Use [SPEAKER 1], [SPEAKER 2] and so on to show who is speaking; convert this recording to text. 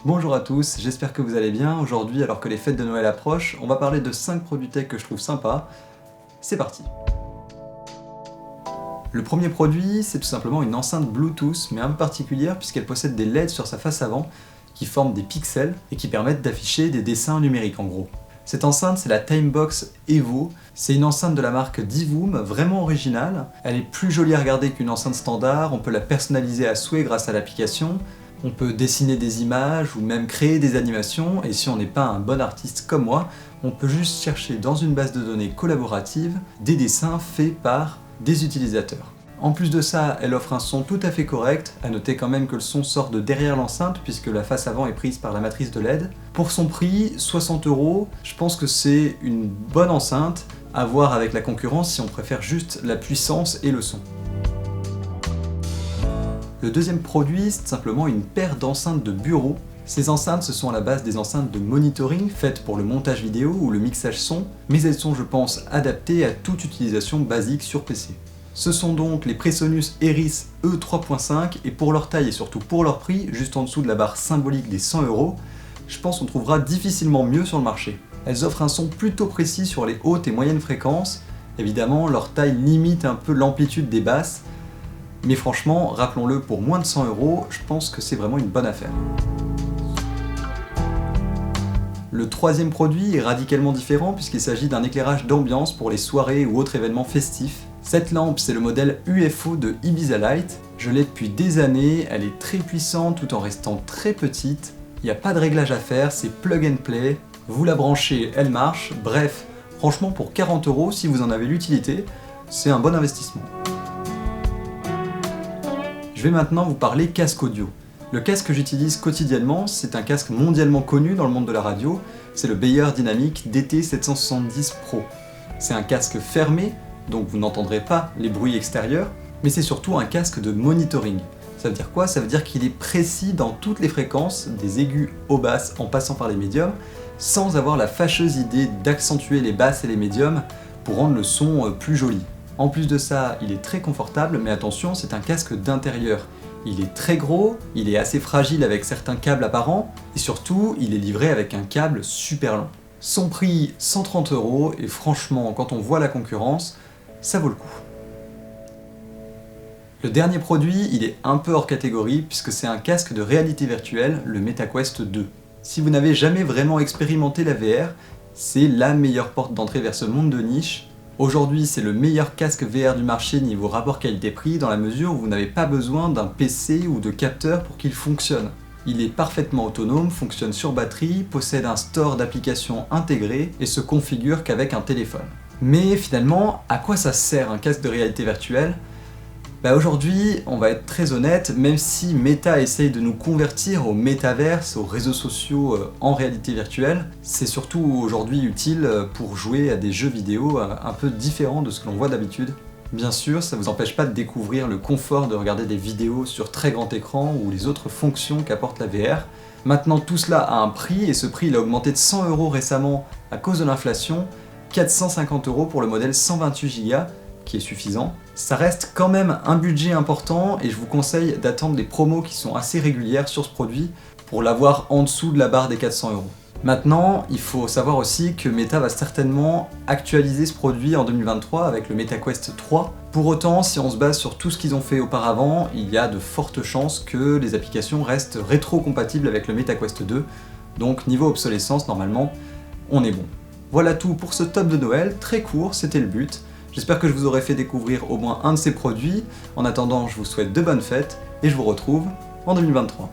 [SPEAKER 1] Bonjour à tous, j'espère que vous allez bien. Aujourd'hui, alors que les fêtes de Noël approchent, on va parler de 5 produits tech que je trouve sympas. C'est parti. Le premier produit, c'est tout simplement une enceinte Bluetooth, mais un peu particulière puisqu'elle possède des LED sur sa face avant qui forment des pixels et qui permettent d'afficher des dessins numériques en gros. Cette enceinte, c'est la Timebox Evo. C'est une enceinte de la marque Divoom, vraiment originale. Elle est plus jolie à regarder qu'une enceinte standard, on peut la personnaliser à souhait grâce à l'application. On peut dessiner des images ou même créer des animations, et si on n'est pas un bon artiste comme moi, on peut juste chercher dans une base de données collaborative des dessins faits par des utilisateurs. En plus de ça, elle offre un son tout à fait correct, à noter quand même que le son sort de derrière l'enceinte puisque la face avant est prise par la matrice de LED. Pour son prix, 60 €, je pense que c'est une bonne enceinte, à voir avec la concurrence si on préfère juste la puissance et le son. Le deuxième produit, c'est simplement une paire d'enceintes de bureau. Ces enceintes, ce sont à la base des enceintes de monitoring faites pour le montage vidéo ou le mixage son, mais elles sont, je pense, adaptées à toute utilisation basique sur PC. Ce sont donc les Presonus Eris E3.5 et pour leur taille et surtout pour leur prix, juste en dessous de la barre symbolique des 100 €, je pense qu'on trouvera difficilement mieux sur le marché. Elles offrent un son plutôt précis sur les hautes et moyennes fréquences, évidemment leur taille limite un peu l'amplitude des basses, mais franchement, rappelons-le, pour moins de 100 €, je pense que c'est vraiment une bonne affaire. Le troisième produit est radicalement différent puisqu'il s'agit d'un éclairage d'ambiance pour les soirées ou autres événements festifs. Cette lampe, c'est le modèle UFO de Ibiza Light. Je l'ai depuis des années, elle est très puissante tout en restant très petite. Il n'y a pas de réglage à faire, c'est plug and play. Vous la branchez, elle marche. Bref, franchement pour 40 €, si vous en avez l'utilité, c'est un bon investissement. Je vais maintenant vous parler casque audio. Le casque que j'utilise quotidiennement, c'est un casque mondialement connu dans le monde de la radio, c'est le Beyer Dynamic DT770 Pro. C'est un casque fermé, donc vous n'entendrez pas les bruits extérieurs, mais c'est surtout un casque de monitoring. Ça veut dire quoi? Ça veut dire qu'il est précis dans toutes les fréquences, des aigus aux basses en passant par les médiums, sans avoir la fâcheuse idée d'accentuer les basses et les médiums pour rendre le son plus joli. En plus de ça, il est très confortable, mais attention, c'est un casque d'intérieur. Il est très gros, il est assez fragile avec certains câbles apparents, et surtout, il est livré avec un câble super long. Son prix, 130 €, et franchement, quand on voit la concurrence, ça vaut le coup. Le dernier produit, il est un peu hors catégorie, puisque c'est un casque de réalité virtuelle, le MetaQuest 2. Si vous n'avez jamais vraiment expérimenté la VR, c'est la meilleure porte d'entrée vers ce monde de niche. Aujourd'hui, c'est le meilleur casque VR du marché niveau rapport qualité-prix dans la mesure où vous n'avez pas besoin d'un PC ou de capteur pour qu'il fonctionne. Il est parfaitement autonome, fonctionne sur batterie, possède un store d'applications intégré et se configure qu'avec un téléphone. Mais finalement, à quoi ça sert un casque de réalité virtuelle? Aujourd'hui, on va être très honnête, même si Meta essaye de nous convertir au métaverse, aux réseaux sociaux en réalité virtuelle, c'est surtout aujourd'hui utile pour jouer à des jeux vidéo un peu différents de ce que l'on voit d'habitude. Bien sûr, ça ne vous empêche pas de découvrir le confort de regarder des vidéos sur très grand écran ou les autres fonctions qu'apporte la VR. Maintenant, tout cela a un prix, et ce prix il a augmenté de 100 € récemment à cause de l'inflation, 450 € pour le modèle 128 Go, qui est suffisant. Ça reste quand même un budget important et je vous conseille d'attendre des promos qui sont assez régulières sur ce produit pour l'avoir en dessous de la barre des 400 €. Maintenant, il faut savoir aussi que Meta va certainement actualiser ce produit en 2023 avec le MetaQuest 3. Pour autant, si on se base sur tout ce qu'ils ont fait auparavant, il y a de fortes chances que les applications restent rétro-compatibles avec le MetaQuest 2. Donc niveau obsolescence, normalement, on est bon. Voilà tout pour ce top de Noël, très court, c'était le but. J'espère que je vous aurai fait découvrir au moins un de ces produits. En attendant, je vous souhaite de bonnes fêtes et je vous retrouve en 2023.